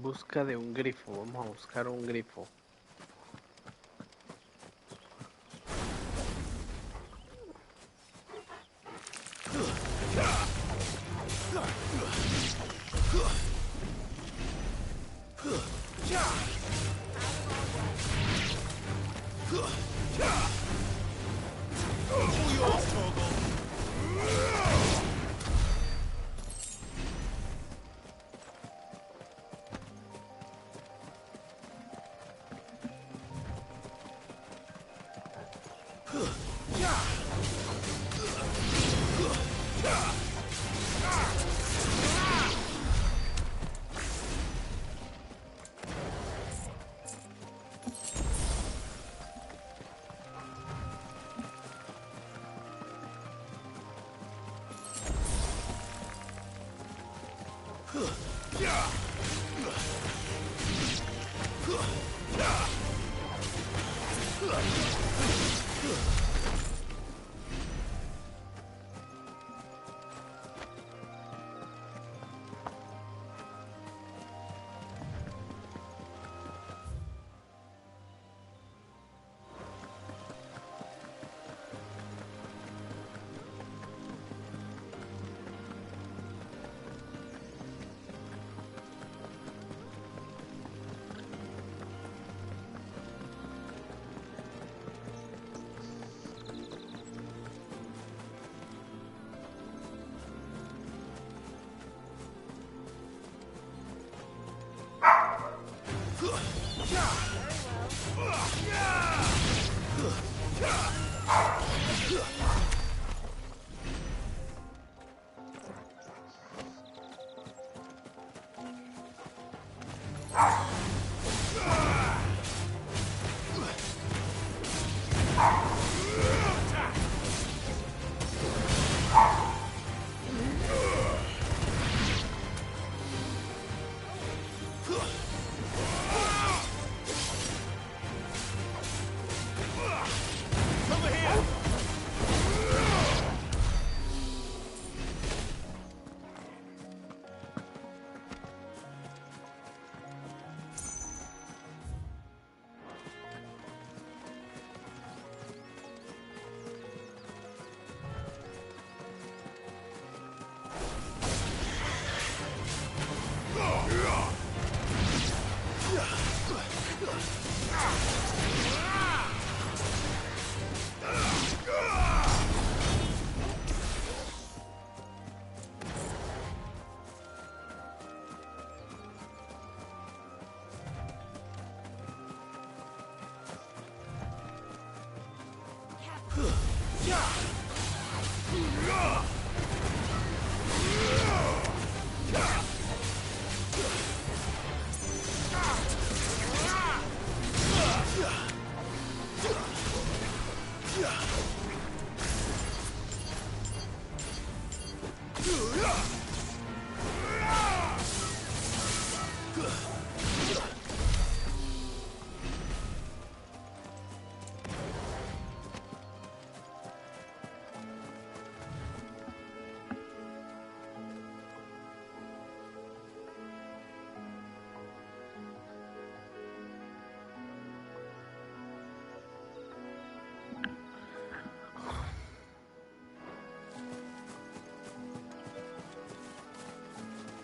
busca de un grifo. Vamos a buscar un grifo.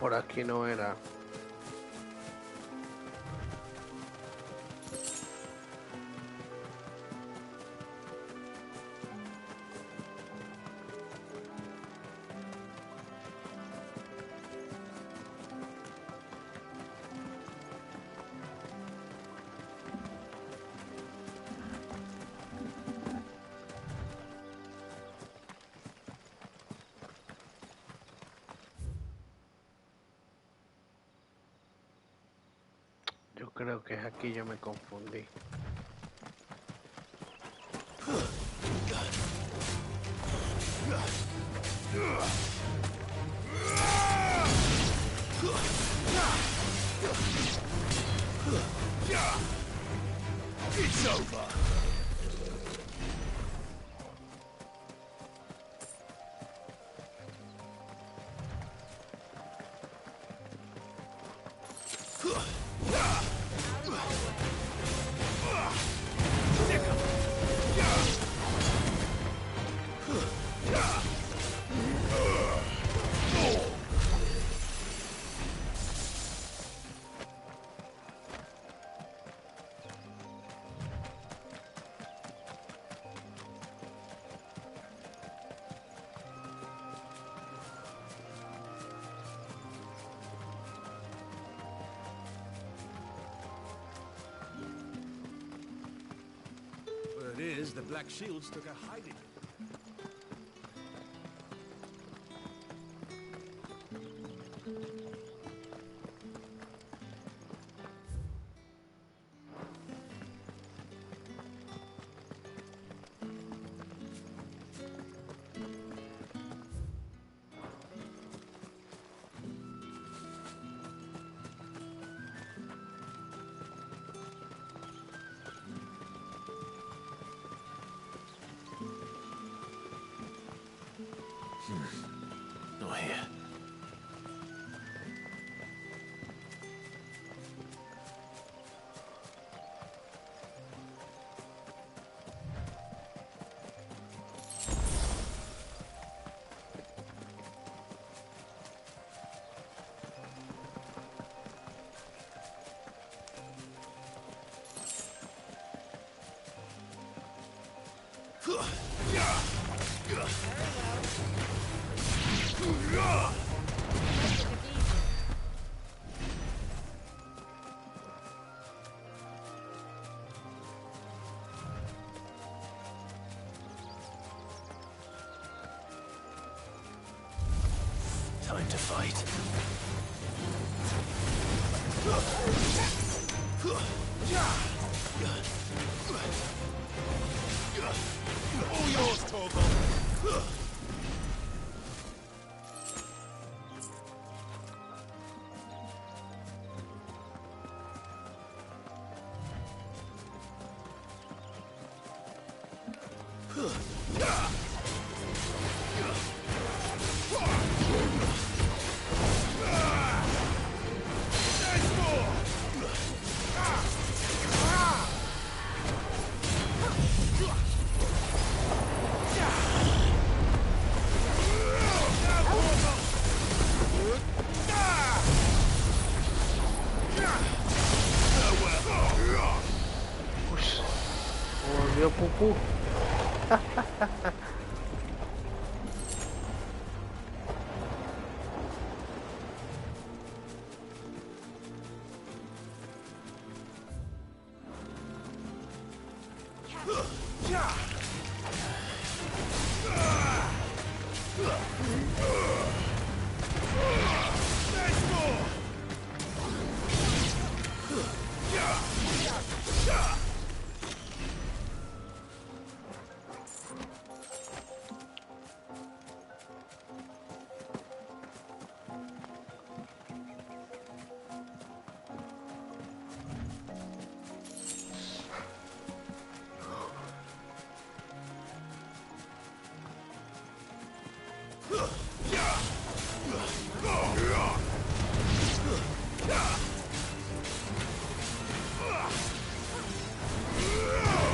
Por aquí no era. Yo creo que es aquí, yo me confundí. It's over. Huh. is, the Black Shields took a hiding. Not here. Time to fight. All yours, Torgal. Ush, volvió pupú.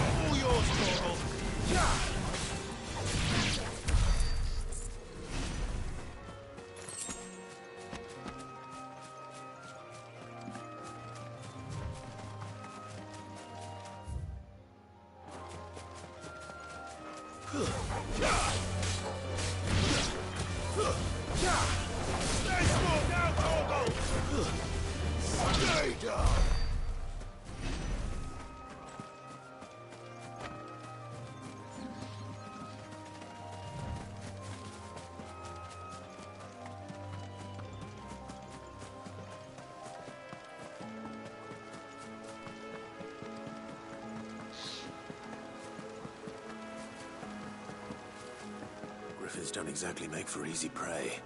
All yours, Torgal. Let's go now, Torgal. Stay down. Griffins don't exactly make for easy prey.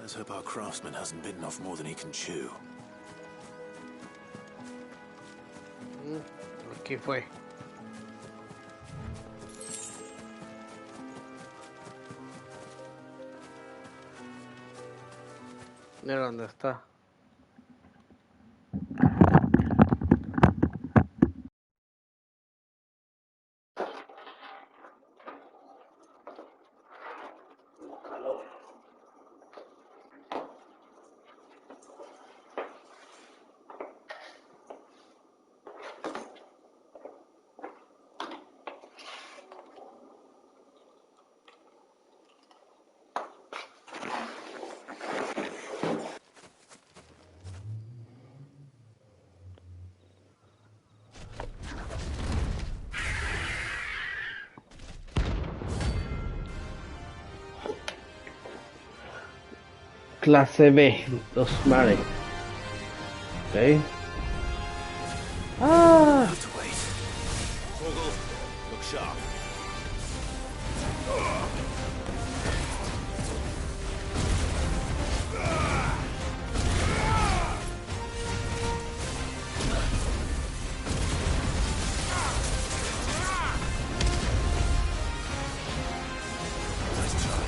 Let's hope our craftsman hasn't bitten off more than he can chew. Aquí fue. Mira dónde está. Clase B, los mares. Ok. Ah, Have to wait. Torgal, look sharp. Nice try.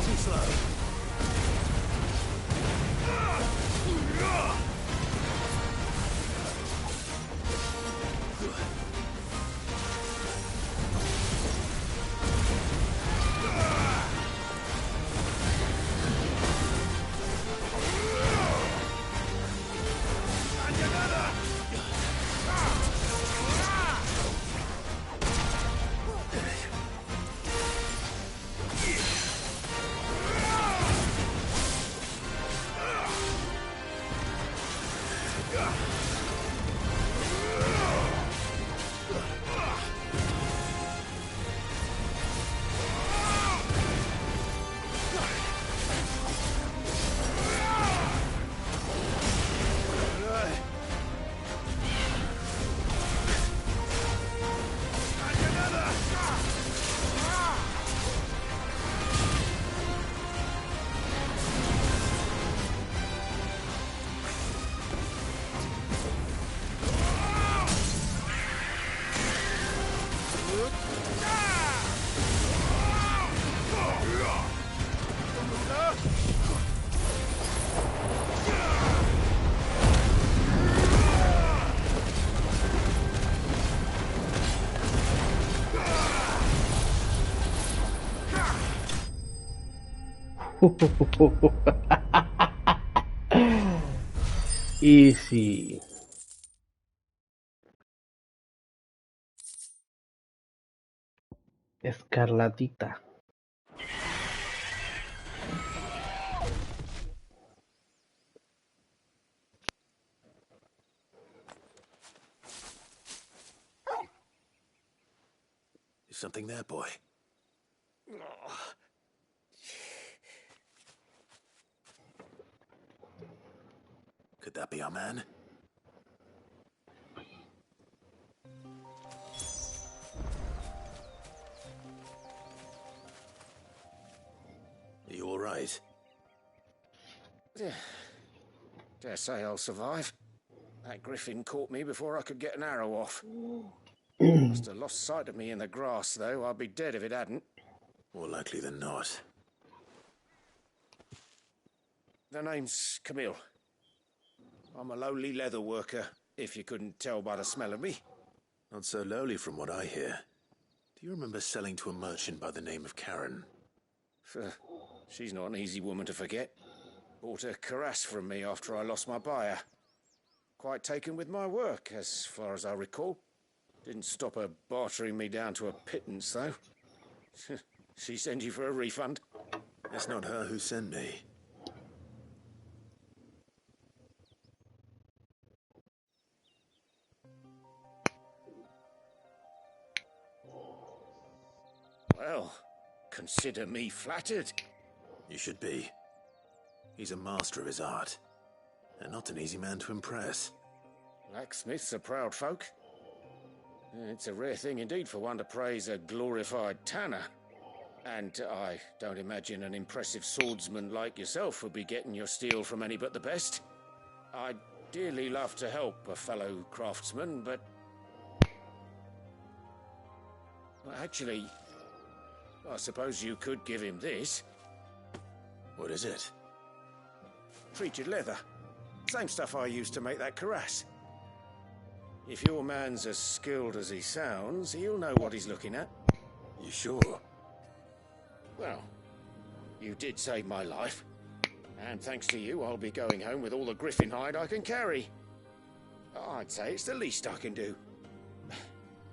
Too slow. easy. Escarlatita. Is something there, boy? Could that be our man? Are you all right? Dare say I'll survive. That griffin caught me before I could get an arrow off. Must have lost sight of me in the grass, though. I'd be dead if it hadn't. More likely than not. The name's Camille. I'm a lowly leather worker, if you couldn't tell by the smell of me. Not so lowly from what I hear. Do you remember selling to a merchant by the name of Karen? She's not an easy woman to forget. Bought a cuirass from me after I lost my buyer. Quite taken with my work, as far as I recall. Didn't stop her bartering me down to a pittance, though. She sent you for a refund? It's not her who sent me. Well, consider me flattered. You should be. He's a master of his art, and not an easy man to impress. Blacksmiths are proud folk. It's a rare thing indeed for one to praise a glorified tanner. And I don't imagine an impressive swordsman like yourself would be getting your steel from any but the best. I'd dearly love to help a fellow craftsman, but... well, actually, I suppose you could give him this. What is it? Treated leather. Same stuff I used to make that cuirass. If your man's as skilled as he sounds, he'll know what he's looking at. You sure? Well, you did save my life. And thanks to you, I'll be going home with all the griffin hide I can carry. I'd say it's the least I can do.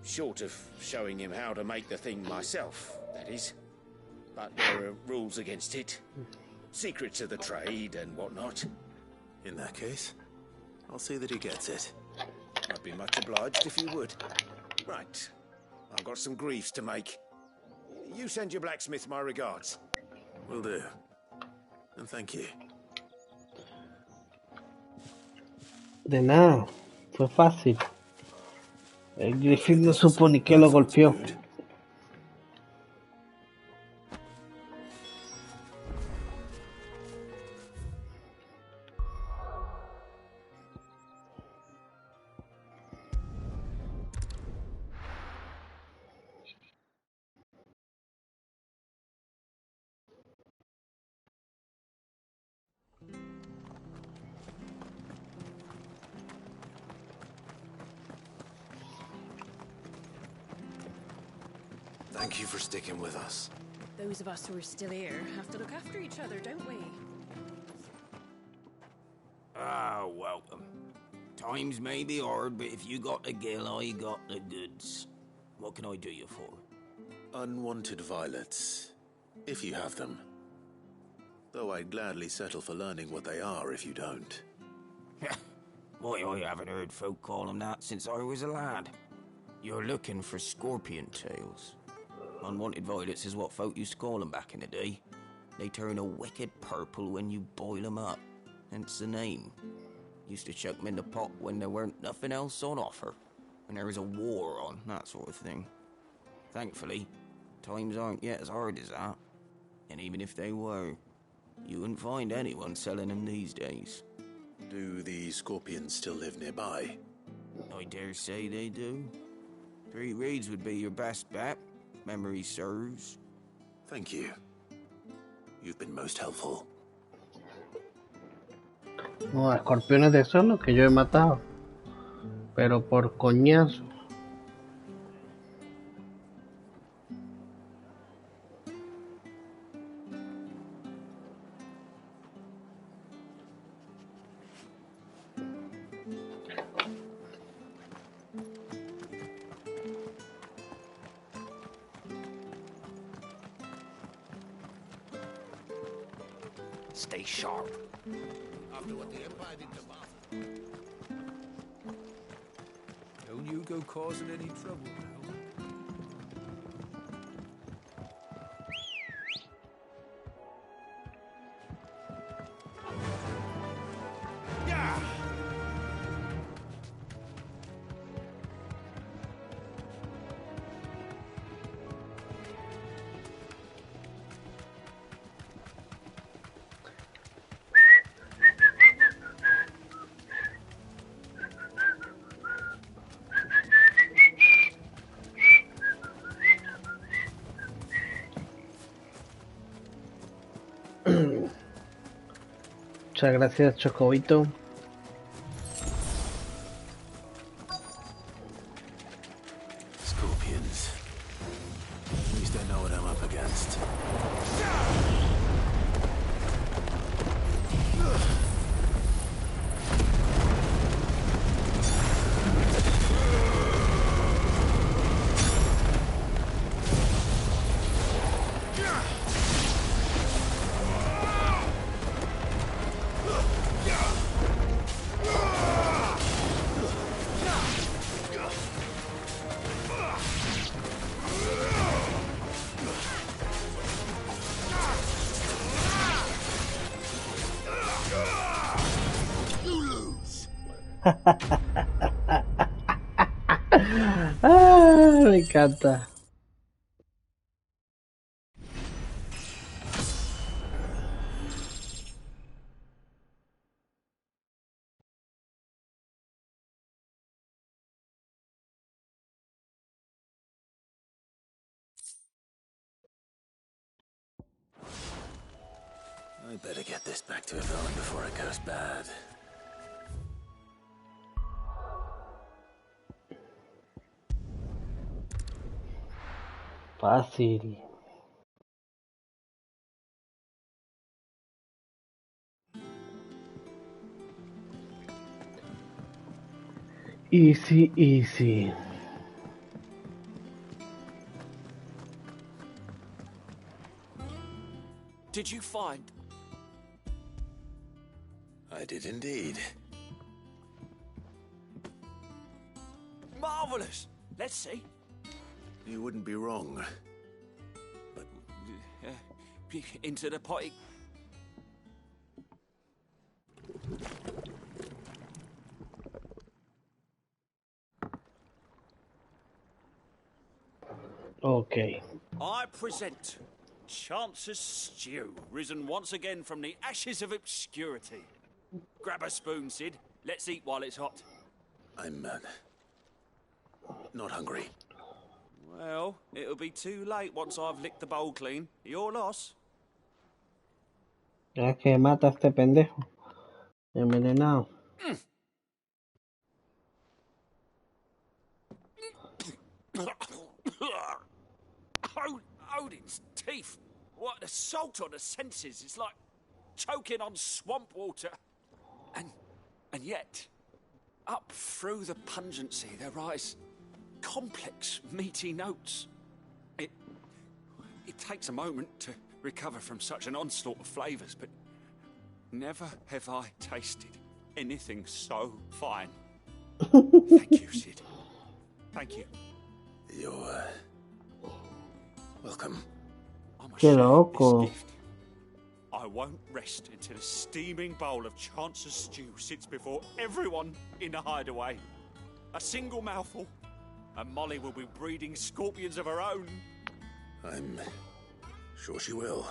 Short of showing him how to make the thing myself, that is. But there are rules against it. Secrets of the trade and whatnot. In that case, I'll see that he gets it. I'd be much obliged if you would. Right. I've got some greaves to make. You send your blacksmith my regards. Will do. And thank you. De nada, fue fácil. El Griffin no supo ni que lo golpeó. Thank you for sticking with us. Those of us who are still here have to look after each other, don't we? Ah, welcome. Times may be hard, but if you got the gill, I got the goods. What can I do you for? Unwanted violets, if you have them. Though I'd gladly settle for learning what they are if you don't. Why, I haven't heard folk call them that since I was a lad. You're looking for scorpion tails. Unwanted violets is what folk used to call them back in the day. They turn a wicked purple when you boil them up, hence the name. Used to chuck them in the pot when there weren't nothing else on offer, when there was a war on, that sort of thing. Thankfully, times aren't yet as hard as that. And even if they were, you wouldn't find anyone selling them these days. Do the scorpions still live nearby? I dare say they do. 3 reeds would be your best bet, memory serves. Thank you. You've been most helpful. No, escorpiones de esos los que yo he matado. Pero por coñazo. Stay sharp. After what the Empire did to Martha. Don't you go causing any trouble now. Yeah! Muchas gracias, Chocobito. Scorpions. At least I know what I'm up against. Ah, me encanta. I better get this back to Yvonne before it goes bad. Fácil. Easy, easy. Did you find... I did indeed. Marvelous! Let's see. You wouldn't be wrong. But Into the potty. Okay. I present Chance's Stew, risen once again from the ashes of obscurity. Grab a spoon, Sid. Let's eat while it's hot. I'm not hungry. Well, it'll be too late once I've licked the bowl clean. Your loss. Ya que mata a este pendejo. Envenenado. Odin's teeth. What assault on the senses. It's like choking on swamp water. And yet, up through the pungency, there rise complex, meaty notes. It takes a moment to recover from such an onslaught of flavours, but never have I tasted anything so fine. Thank you, Sid. Thank you. You're welcome. I'm a Qué share loco. this gift. I won't rest until a steaming bowl of Chance's Stew sits before everyone in the hideaway. A single mouthful, and Molly will be breeding scorpions of her own. I'm sure she will.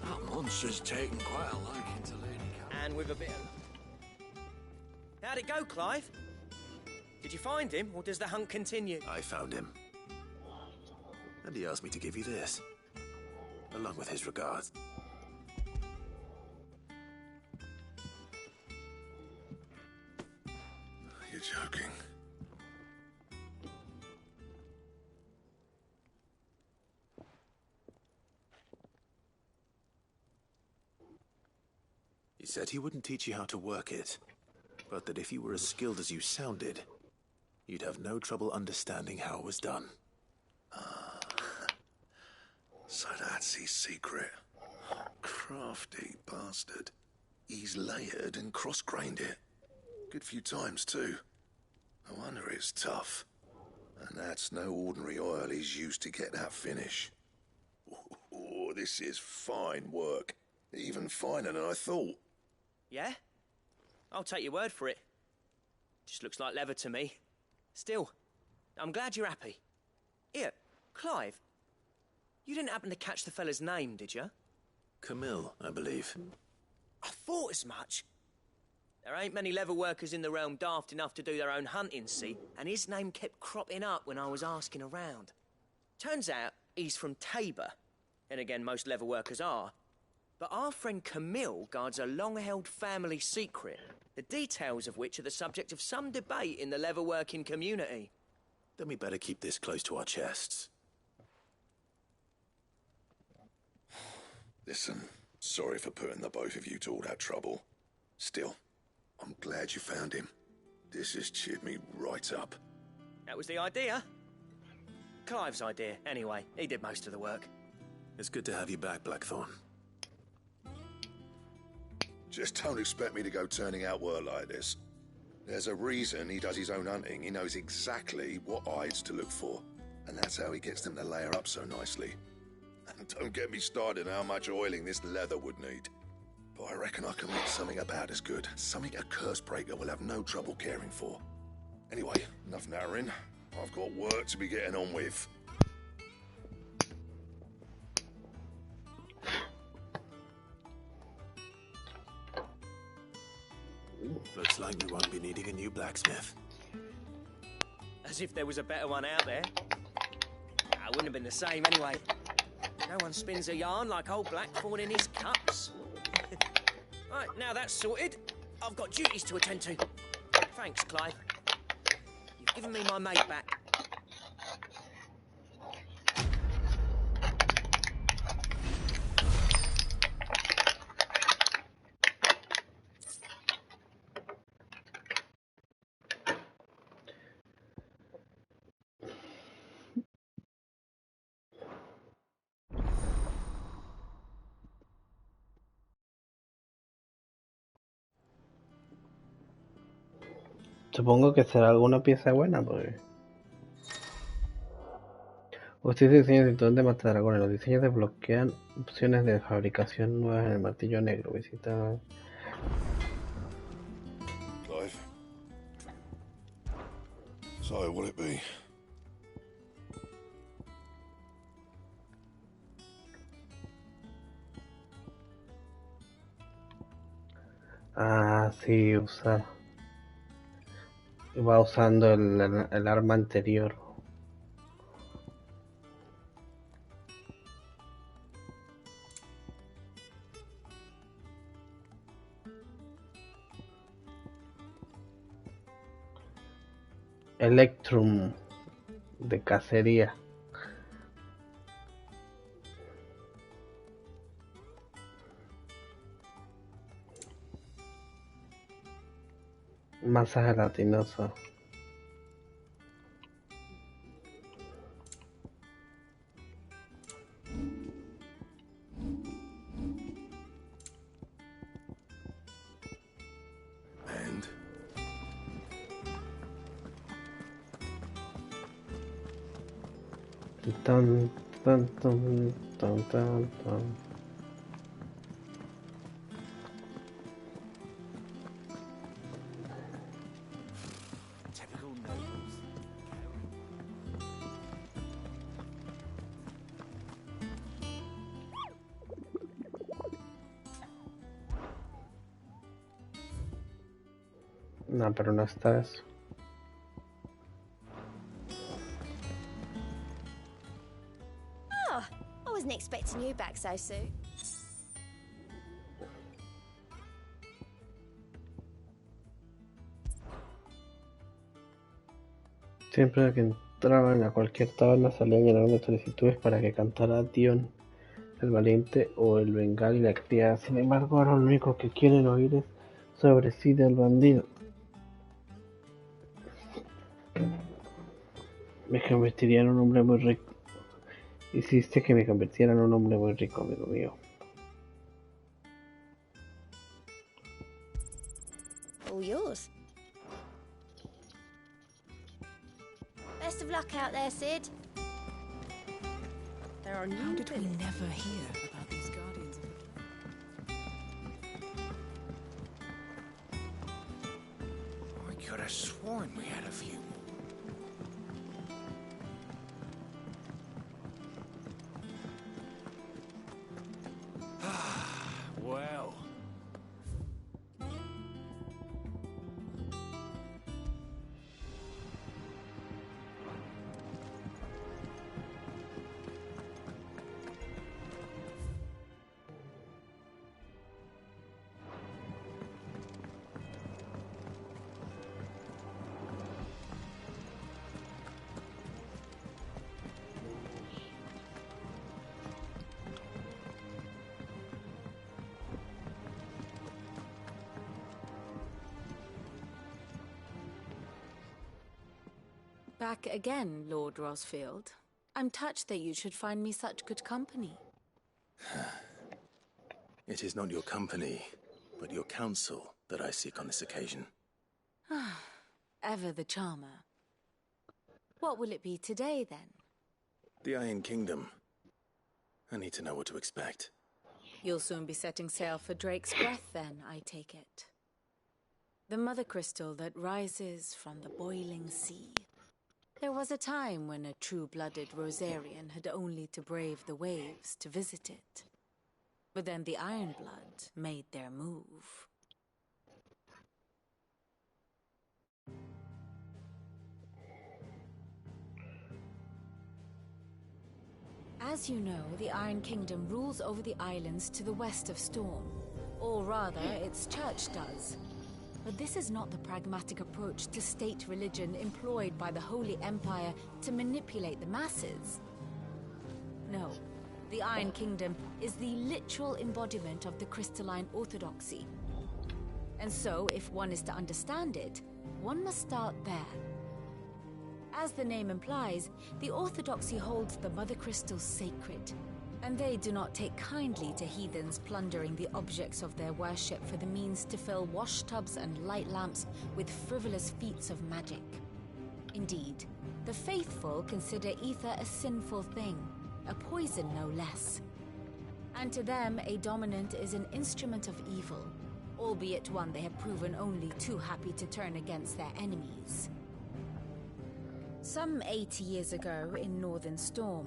That monster's taken quite a liking to Lady Cat. And with a bit of... How'd it go, Clive? Did you find him, or does the hunt continue? I found him. And he asked me to give you this, along with his regards. You're joking. He said he wouldn't teach you how to work it, but that if you were as skilled as you sounded, you'd have no trouble understanding how it was done. So that's his secret. Crafty bastard. He's layered and cross-grained it. Good few times, too. No wonder it's tough. And that's no ordinary oil he's used to get that finish. Oh, this is fine work. Even finer than I thought. Yeah? I'll take your word for it. Just looks like leather to me. Still, I'm glad you're happy. Here, Clive. You didn't happen to catch the fella's name, did you? Camille, I believe. I thought as much. There ain't many leather workers in the realm daft enough to do their own hunting, see? And his name kept cropping up when I was asking around. Turns out he's from Tabor. And again, most leather workers are. But our friend Camille guards a long-held family secret, the details of which are the subject of some debate in the leather-working community. Then we better keep this close to our chests. Listen, sorry for putting the both of you to all that trouble. Still, I'm glad you found him. This has cheered me right up. That was the idea. Clive's idea, anyway. He did most of the work. It's good to have you back, Blackthorn. Just don't expect me to go turning out work like this. There's a reason he does his own hunting. He knows exactly what hides to look for. And that's how he gets them to layer up so nicely. And don't get me started on how much oiling this leather would need. But I reckon I can make something about as good. Something a Cursebreaker will have no trouble caring for. Anyway, enough nattering. I've got work to be getting on with. Looks like we won't be needing a new blacksmith. As if there was a better one out there. I wouldn't have been the same anyway. No one spins a yarn like old Blackthorn in his cups. Right, now that's sorted, I've got duties to attend to. Thanks, Clive. You've given me my mate back. Supongo que será alguna pieza buena, porque... Usted diseños de de matar dragones. Los diseños desbloquean opciones de fabricación nuevas en el martillo negro. Visita... Clive. So, will it be? Ah, sí, usar. Va usando el arma anterior. Electrum de cacería. Masa gelatinosa. And? Tan, tan, tan, tan, tan, tan. Typical nobles. No, pero no está eso. Oh, I wasn't expecting you back so soon. Siempre que entraban a cualquier taberna salían llenando de solicitudes para que cantara Dion, el valiente o el bengal y la criada. Sin embargo, ahora lo único que quieren oír es sobre sí del bandido. Me convertiría en un hombre muy rico. Hiciste que me convirtiera en un hombre muy rico, amigo mío. All yours. Best of luck out there, Sid. There are How did we never hear about these guardians? I could have sworn we had a few. Well. Back again, Lord Rosfield. I'm touched that you should find me such good company. It is not your company, but your counsel that I seek on this occasion. Ever the charmer. What will it be today, then? The Iron Kingdom. I need to know what to expect. You'll soon be setting sail for Drake's Breath, then, I take it. The mother crystal that rises from the boiling sea. There was a time when a true-blooded Rosarian had only to brave the waves to visit it. But then the Ironblood made their move. As you know, the Iron Kingdom rules over the islands to the west of Storm. Or rather, its church does. But this is not the pragmatic approach to state religion employed by the Holy Empire to manipulate the masses. No, the Iron Kingdom is the literal embodiment of the crystalline orthodoxy. And so, if one is to understand it, one must start there. As the name implies, the orthodoxy holds the mother crystals sacred, and they do not take kindly to heathens plundering the objects of their worship for the means to fill washtubs and light lamps with frivolous feats of magic. Indeed, the faithful consider ether a sinful thing, a poison no less. And to them, a dominant is an instrument of evil, albeit one they have proven only too happy to turn against their enemies. Some 80 years ago in Northern Storm,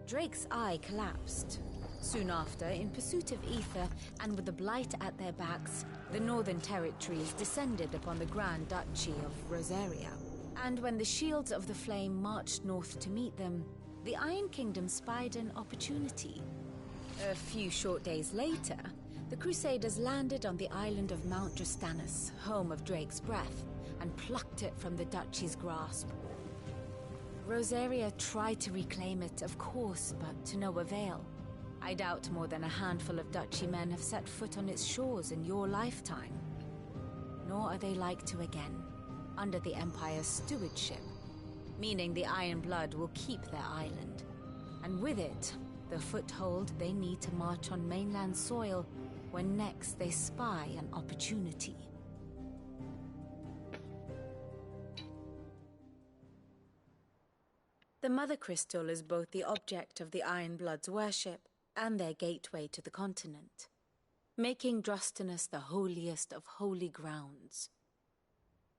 Drake's eye collapsed. Soon after, in pursuit of ether and with the blight at their backs, the Northern Territories descended upon the Grand Duchy of Rosaria. And when the Shields of the Flame marched north to meet them, the Iron Kingdom spied an opportunity. A few short days later, the Crusaders landed on the island of Mount Justanus, home of Drake's Breath, and plucked it from the Duchy's grasp. Rosaria tried to reclaim it, of course, but to no avail. I doubt more than a handful of Duchy men have set foot on its shores in your lifetime. Nor are they like to again, under the Empire's stewardship, meaning the Iron Blood will keep their island, and with it, the foothold they need to march on mainland soil when next they spy an opportunity. The Mother Crystal is both the object of the Iron Blood's worship and their gateway to the continent, making Drostanus the holiest of holy grounds,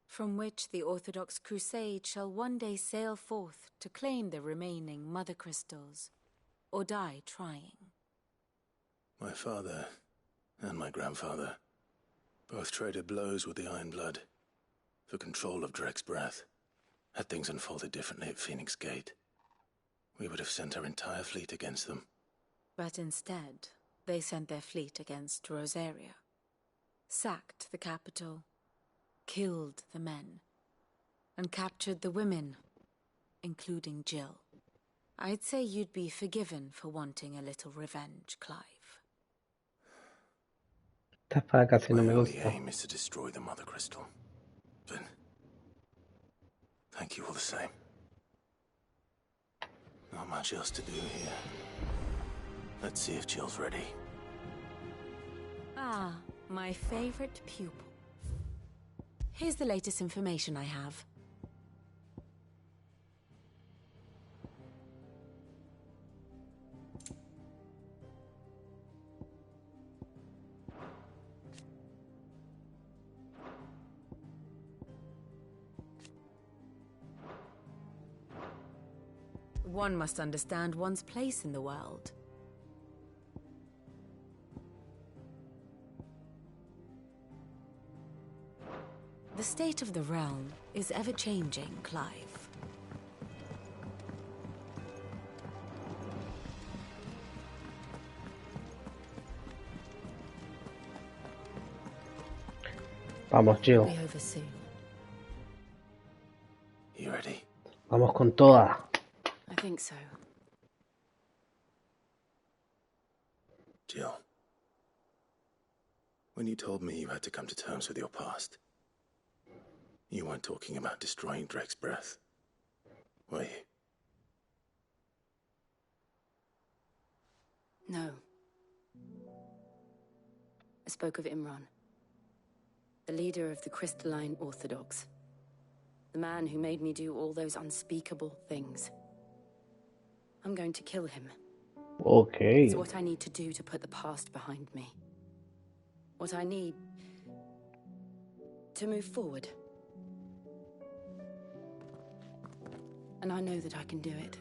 from which the Orthodox Crusade shall one day sail forth to claim the remaining Mother Crystals, or die trying. My father and my grandfather both traded blows with the Iron Blood for control of Drake's Breath. Had things unfolded differently at Phoenix Gate, we would have sent our entire fleet against them. But instead, they sent their fleet against Rosaria, sacked the capital, killed the men, and captured the women, including Jill. I'd say you'd be forgiven for wanting a little revenge, Clive. Esta espada casi no My me only gusta. aim is to destroy the Mother Crystal. But thank you all the same. Not much else to do here. Let's see if Jill's ready. Ah, my favorite pupil. Here's the latest information I have. One must understand one's place in the world. The state of the realm is ever-changing, Clive. Vamos, Jill. Be over soon. You ready? Vamos con toda. I think so. Jill, when you told me you had to come to terms with your past, you weren't talking about destroying Drake's Breath, were you? No. I spoke of Imran, the leader of the Crystalline Orthodox. The man who made me do all those unspeakable things. I'm going to kill him. Okay. It's what I need to do to put the past behind me. What I need to move forward. And I know that I can do it.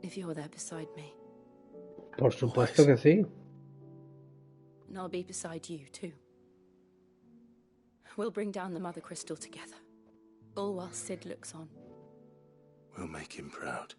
If you're there beside me. Por supuesto que sí. And I'll be beside you, too. We'll bring down the Mother Crystal together. All while Sid looks on. We'll make him proud.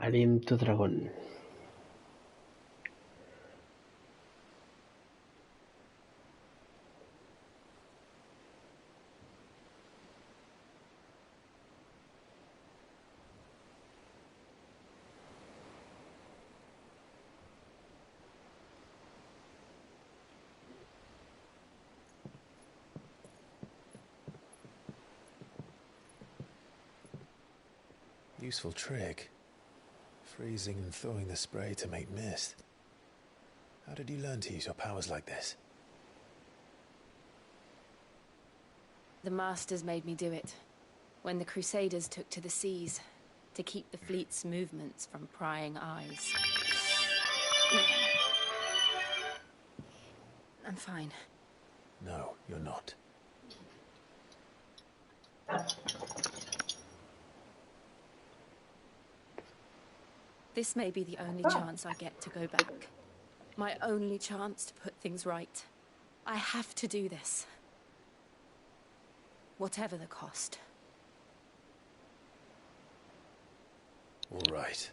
Aliento dragón. Useful trick. Freezing and thawing the spray to make mist. How did you learn to use your powers like this? The Masters made me do it. When the Crusaders took to the seas, to keep the fleet's movements from prying eyes. I'm fine. No, you're not. This may be the only chance I get to go back. My only chance to put things right. I have to do this. Whatever the cost. All right.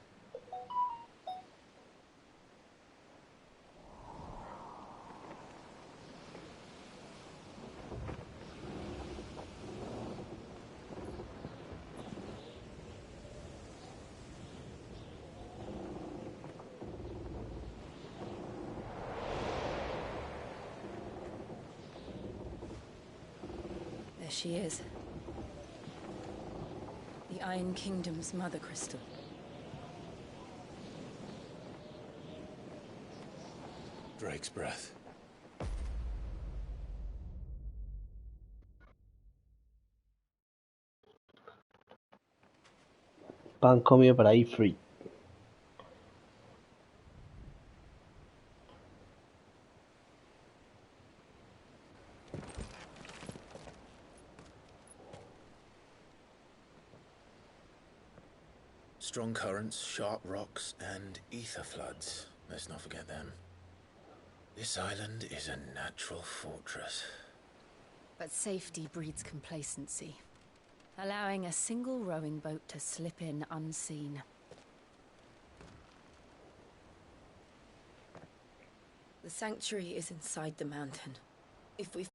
There she is. The Iron Kingdom's Mother Crystal. Drake's breath. Pan comido para Ifrit. Strong currents, sharp rocks, and ether floods. Let's not forget them. This island is a natural fortress. But safety breeds complacency. Allowing a single rowing boat to slip in unseen. The sanctuary is inside the mountain. If we